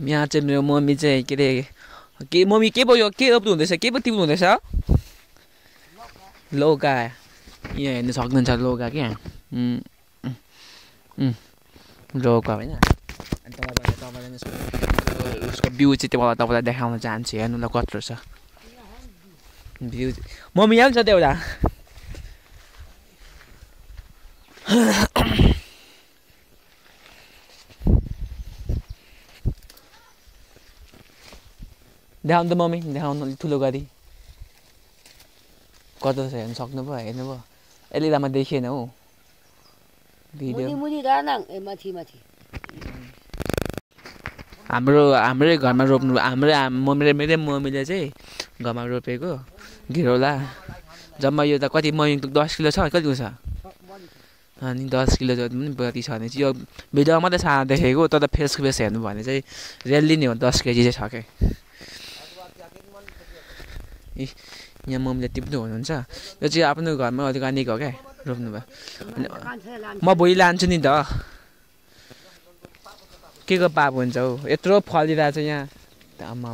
यहाँ चाहिँ मेरो मम्मी चाहिँ के अरे के मम्मी के भयो के रोप्नु हुँदैछ के पो टिप्नु हुँदैछ लौका यहाँ हेर्नु सक्नुहुन्छ लौका क्या लौका होइन अनि तपाईँलाई उसको बिउ चाहिँ त्यो तपाईँलाई देखाउन चाहन्छु हेर्नु ल कत्रो छ बिउ मम्मी यहाँ पनि छ त्यो एउटा देखाउनु त मम्मी देखाउनु अलिक ठुलो गरी कता छ हेर्नु सक्नुभयो हेर्नुभयो यसले राम्ररी देखिएन हौ भिडियो हाम्रै घरमा रोप्नु मेरै मम्मीले चाहिँ घरमा रोपेको घिरौला जम्मा यो त कति मही 10 किलो छ कतिको छ अनि 10 किलो जति पनि बढी छ भने चाहिँ यो भिडियोमा मात्रै सानो देखेको तर फेस हेर्नु भने चाहिँ रियल्ली नै हो 10 केजी चाहिँ छ क्या यहाँ मम्मीले टिप्नु हुनुहुन्छ यो चाहिँ आफ्नो घरमा अर्गानिक हो क्या रोप्नु भयो अनि म भोलि लान्छु नि त के को पाप हुन्छ हौ यत्रो फलिरहेछ यहाँ आमा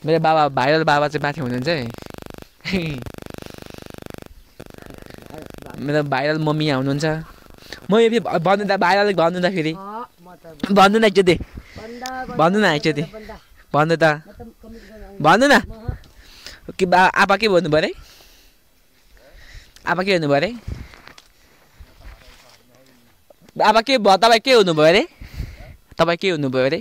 मेरो बाबा भाइरल बाबा चाहिँ माथि हुनुहुन्छ है मेरो भाइरल मम्मी यहाँ हुनुहुन्छ म यो भन्नु त भाइरल भन्नु त फेरि भन्नु न एकचोटि भन्नु न एकचोटि भन्नु त भन्नु न कि आप्पा के भन्नु पऱ्यो आप्पा के भन्नु पऱ्यो आप्पा के भयो तपाईँ के हुनुभयो अरे तपाईँ के हुनुभयो अरे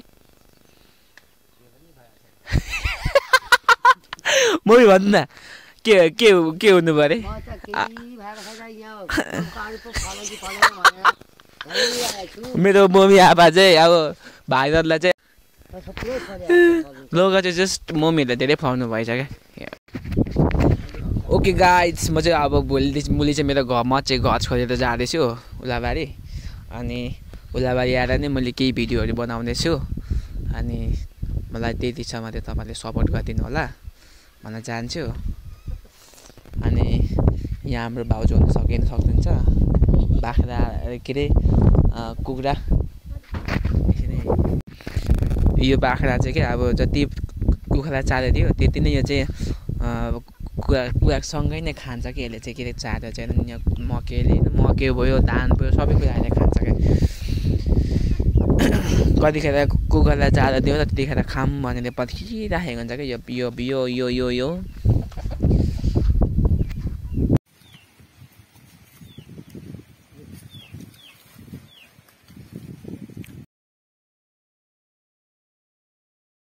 मम्मी भन्नु न के हुनुभयो अरे मेरो मम्मी आप्पा चाहिँ अब भाइरललाई चाहिँ लौका चाहिँ जस्ट मम्मीहरूले धेरै खुवाउनु भएछ क्या ओके गाइज म चाहिँ अब भोलि चाहिँ मेरो घरमा चाहिँ घर छोडेर जाँदैछु उलाबारी अनि उलाबारी आएर नै मैले केही भिडियोहरू बनाउँदैछु अनि मलाई त्यति छ मात्रै तपाईँले सपोर्ट गरिदिनु होला भन्न चाहन्छु अनि यहाँ हाम्रो भाउजू हुन सक्नुहुन्छ बाख्रा के अरे कुखुरा यो बाख्रा चाहिँ क्या अब जति कुखुरा चारो दियो त्यति नै यो चाहिँ कुखुरासँगै नै खान्छ कि यसले चाहिँ के अरे चारो चाहिँ यहाँ मकै भयो धान भयो सबै कुरा यसले खान्छ क्या कतिखेर कुखुरालाई चारो दियो त्यतिखेर खाम भनेर पर्खिराखेको हुन्छ क्या यो